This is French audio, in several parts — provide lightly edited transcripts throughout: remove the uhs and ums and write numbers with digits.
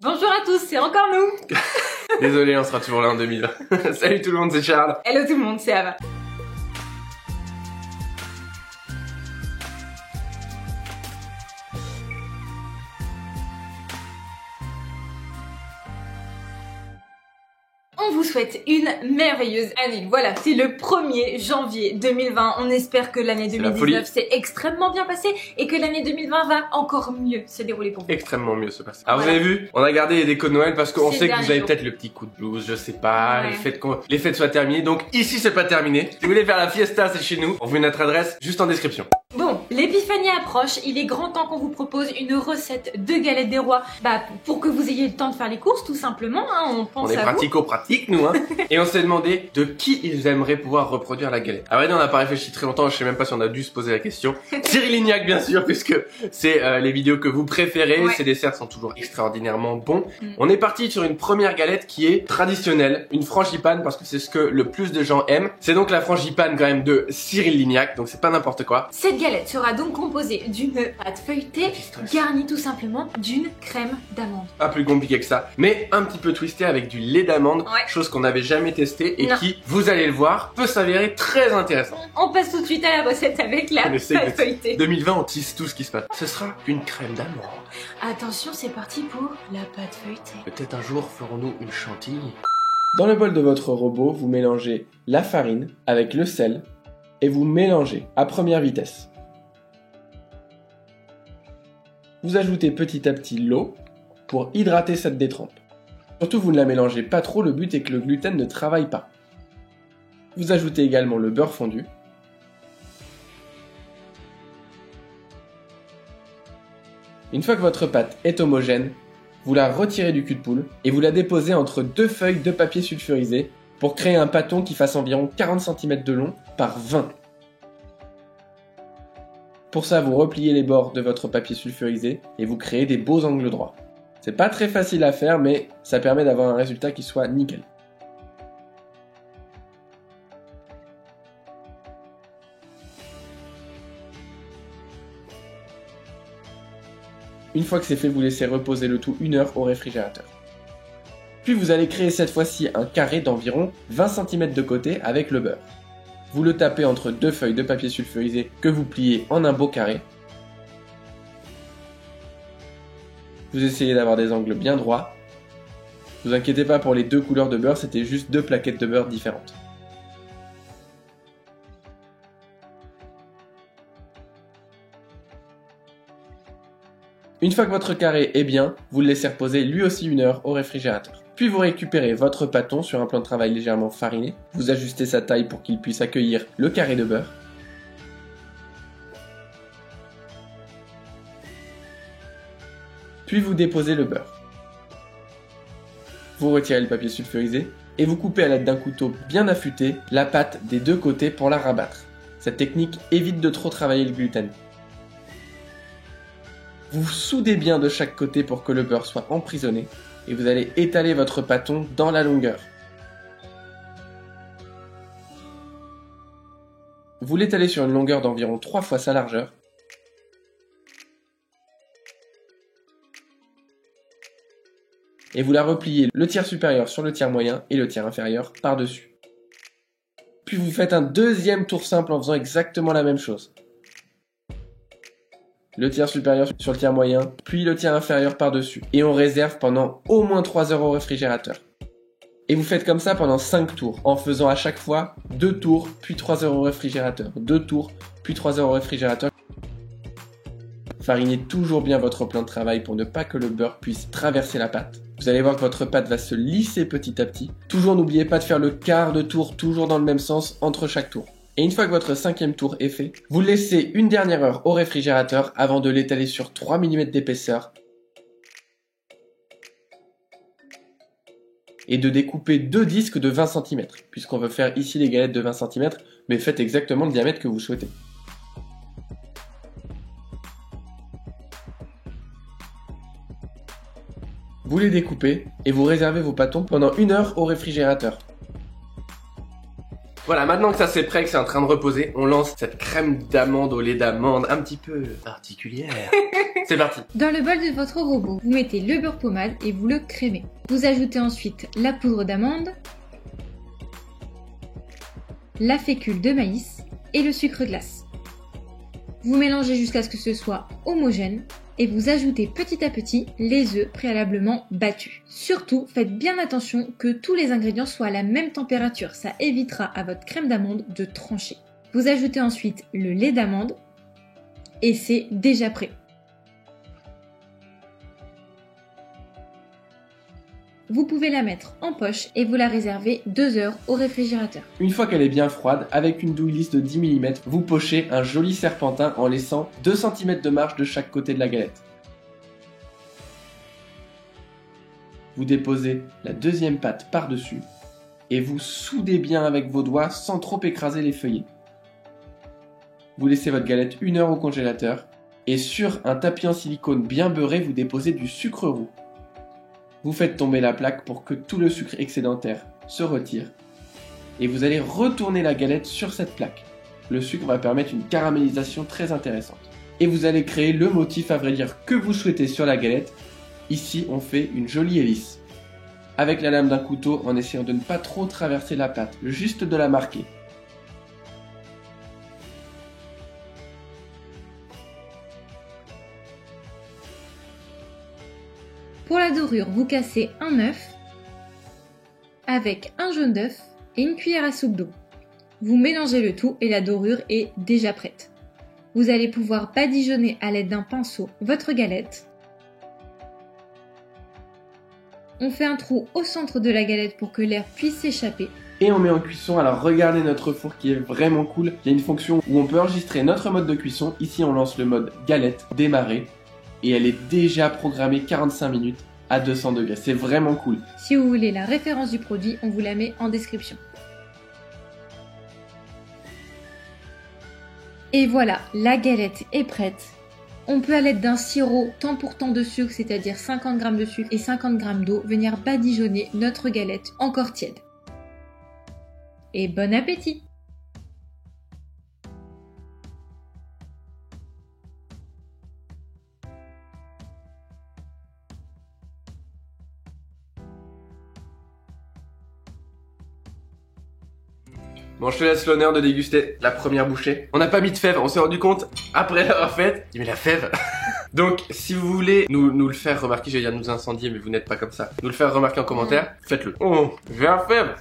Bonjour à tous, c'est encore nous. Désolé, on sera toujours là en 2020. Salut tout le monde, c'est Charles. Hello tout le monde, c'est Ava. On vous souhaite une merveilleuse année. Voilà, c'est le 1er janvier 2020. On espère que l'année 2019 s'est extrêmement bien passée et que l'année 2020 va encore mieux se dérouler pour vous. Extrêmement mieux se passer. Alors voilà. Vous avez vu, on a gardé les décos de Noël parce qu'on sait que vous avez peut-être le petit coup de blues, je sais pas, ouais. Les fêtes soient terminées. Donc ici c'est pas terminé. Si vous voulez faire la fiesta, c'est chez nous. On vous met notre adresse juste en description. Bon, l'épiphanie approche, il est grand temps qu'on vous propose une recette de galettes des rois, pour que vous ayez le temps de faire les courses tout simplement, hein, on pense à vous. On est pratico-pratique nous, hein. Et on s'est demandé de qui ils aimeraient pouvoir reproduire la galette. Ah ouais, non, on n'a pas réfléchi très longtemps, je sais même pas si on a dû se poser la question. Cyril Lignac bien sûr, puisque c'est les vidéos que vous préférez, ouais. Ces desserts sont toujours extraordinairement bons. On est parti sur une première galette qui est traditionnelle, une frangipane, parce que c'est ce que le plus de gens aiment. C'est donc la frangipane quand même de Cyril Lignac, donc c'est pas n'importe quoi. Cette galette sera donc composée d'une pâte feuilletée garnie tout simplement d'une crème d'amande. Pas plus compliqué que ça, mais un petit peu twisté avec du lait d'amande, ouais. Chose qu'on n'avait jamais testé et qui, vous allez le voir, peut s'avérer très intéressant. On passe tout de suite à la recette avec la pâte feuilletée. 2020, on tisse tout ce qui se passe. Ce sera une crème d'amande. Attention, c'est parti pour la pâte feuilletée. Peut-être un jour ferons-nous une chantilly. Dans le bol de votre robot, vous mélangez la farine avec le sel et vous mélangez à première vitesse. Vous ajoutez petit à petit l'eau pour hydrater cette détrempe. Surtout, vous ne la mélangez pas trop, le but est que le gluten ne travaille pas. Vous ajoutez également le beurre fondu. Une fois que votre pâte est homogène, vous la retirez du cul de poule et vous la déposez entre deux feuilles de papier sulfurisé pour créer un pâton qui fasse environ 40 cm de long par 20. Pour ça, vous repliez les bords de votre papier sulfurisé et vous créez des beaux angles droits. C'est pas très facile à faire, mais ça permet d'avoir un résultat qui soit nickel. Une fois que c'est fait, vous laissez reposer le tout 1 heure au réfrigérateur. Puis vous allez créer cette fois-ci un carré d'environ 20 cm de côté avec le beurre. Vous le tapez entre deux feuilles de papier sulfurisé que vous pliez en un beau carré. Vous essayez d'avoir des angles bien droits. Ne vous inquiétez pas pour les deux couleurs de beurre, c'était juste deux plaquettes de beurre différentes. Une fois que votre carré est bien, vous le laissez reposer lui aussi 1 heure au réfrigérateur. Puis vous récupérez votre pâton sur un plan de travail légèrement fariné, vous ajustez sa taille pour qu'il puisse accueillir le carré de beurre. Puis vous déposez le beurre. Vous retirez le papier sulfurisé et vous coupez à l'aide d'un couteau bien affûté la pâte des deux côtés pour la rabattre. Cette technique évite de trop travailler le gluten. Vous soudez bien de chaque côté pour que le beurre soit emprisonné et vous allez étaler votre pâton dans la longueur. Vous l'étalez sur une longueur d'environ 3 fois sa largeur. Et vous la repliez le tiers supérieur sur le tiers moyen et le tiers inférieur par-dessus. Puis vous faites un deuxième tour simple en faisant exactement la même chose. Le tiers supérieur sur le tiers moyen, puis le tiers inférieur par-dessus. Et on réserve pendant au moins 3 heures au réfrigérateur. Et vous faites comme ça pendant 5 tours, en faisant à chaque fois 2 tours, puis 3 heures au réfrigérateur. 2 tours, puis 3 heures au réfrigérateur. Farinez toujours bien votre plan de travail pour ne pas que le beurre puisse traverser la pâte. Vous allez voir que votre pâte va se lisser petit à petit. Toujours n'oubliez pas de faire le quart de tour, toujours dans le même sens entre chaque tour. Et une fois que votre 5e tour est fait, vous laissez une dernière heure au réfrigérateur avant de l'étaler sur 3 mm d'épaisseur et de découper 2 disques de 20 cm, puisqu'on veut faire ici les galettes de 20 cm, mais faites exactement le diamètre que vous souhaitez. Vous les découpez et vous réservez vos pâtons pendant 1 heure au réfrigérateur. Voilà, maintenant que ça c'est prêt, que c'est en train de reposer, on lance cette crème d'amande au lait d'amande un petit peu particulière. C'est parti. Dans le bol de votre robot, vous mettez le beurre pommade et vous le crémez. Vous ajoutez ensuite la poudre d'amande, la fécule de maïs et le sucre glace. Vous mélangez jusqu'à ce que ce soit homogène et vous ajoutez petit à petit les œufs préalablement battus. Surtout, faites bien attention que tous les ingrédients soient à la même température, ça évitera à votre crème d'amande de trancher. Vous ajoutez ensuite le lait d'amande et c'est déjà prêt. Vous pouvez la mettre en poche et vous la réservez 2 heures au réfrigérateur. Une fois qu'elle est bien froide, avec une douille lisse de 10 mm, vous pochez un joli serpentin en laissant 2 cm de marge de chaque côté de la galette. Vous déposez la deuxième pâte par-dessus et vous soudez bien avec vos doigts sans trop écraser les feuillets. Vous laissez votre galette 1 heure au congélateur et sur un tapis en silicone bien beurré, vous déposez du sucre roux. Vous faites tomber la plaque pour que tout le sucre excédentaire se retire et vous allez retourner la galette sur cette plaque. Le sucre va permettre une caramélisation très intéressante. Et vous allez créer le motif à vrai dire que vous souhaitez sur la galette. Ici on fait une jolie hélice. Avec la lame d'un couteau en essayant de ne pas trop traverser la pâte, juste de la marquer. Pour la dorure, vous cassez un œuf avec un jaune d'œuf et une cuillère à soupe d'eau. Vous mélangez le tout et la dorure est déjà prête. Vous allez pouvoir badigeonner à l'aide d'un pinceau votre galette. On fait un trou au centre de la galette pour que l'air puisse s'échapper. Et on met en cuisson. Alors regardez notre four qui est vraiment cool. Il y a une fonction où on peut enregistrer notre mode de cuisson. Ici on lance le mode galette, démarrer. Et elle est déjà programmée 45 minutes à 200 degrés. C'est vraiment cool. Si vous voulez la référence du produit, on vous la met en description. Et voilà, la galette est prête. On peut à l'aide d'un sirop tant pour tant de sucre, c'est-à-dire 50 g de sucre et 50 g d'eau, venir badigeonner notre galette encore tiède. Et bon appétit! Bon, je te laisse l'honneur de déguster la première bouchée. On n'a pas mis de fève, on s'est rendu compte après l'avoir faite. Mais la fève. Donc, si vous voulez nous le faire remarquer, j'allais dire nous incendier, mais vous n'êtes pas comme ça. Nous le faire remarquer en commentaire, faites-le. Oh, j'ai la fève.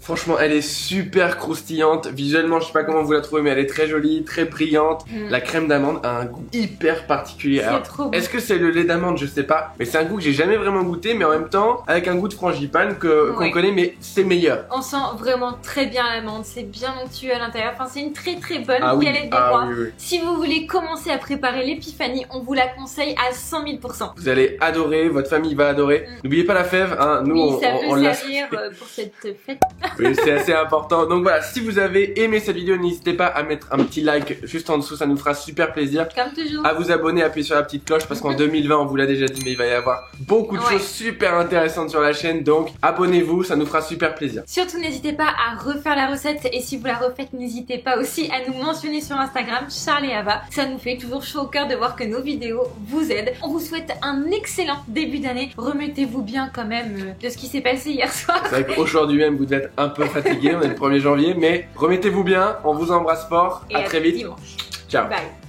Franchement, elle est super croustillante. Visuellement, je sais pas comment vous la trouvez, mais elle est très jolie, très brillante. La crème d'amande a un goût hyper particulier. C'est trop bon. Est-ce que c'est le lait d'amande? Je sais pas. Mais c'est un goût que j'ai jamais vraiment goûté, mais en même temps, avec un goût de frangipane qu'on connaît, mais c'est meilleur. On sent vraiment très bien l'amande. C'est bien onctueux à l'intérieur. Enfin, c'est une très très bonne galette des rois. Oui. Si vous voulez commencer à préparer l'épiphanie, on vous la conseille à 100 000 %. Vous allez adorer, votre famille va adorer. N'oubliez pas la fève, hein. Nous, on peut servir pour cette fête. Oui, c'est assez important. Donc voilà, si vous avez aimé cette vidéo, n'hésitez pas à mettre un petit like juste en dessous, ça nous fera super plaisir. Comme toujours. À vous abonner, appuyer sur la petite cloche parce qu'en 2020, on vous l'a déjà dit, mais il va y avoir beaucoup de choses super intéressantes sur la chaîne. Donc abonnez-vous, ça nous fera super plaisir. Surtout, n'hésitez pas à refaire la recette et si vous la refaites, n'hésitez pas aussi à nous mentionner sur Instagram, Charles et Ava. Ça nous fait toujours chaud au cœur de voir que nos vidéos vous aident. On vous souhaite un excellent début d'année. Remettez-vous bien quand même de ce qui s'est passé hier soir. C'est vrai qu'aujourd'hui même, vous êtes un peu fatigué. On est le 1er janvier, mais remettez-vous bien, on vous embrasse fort, à très vite. Dimanche. Ciao. Bye.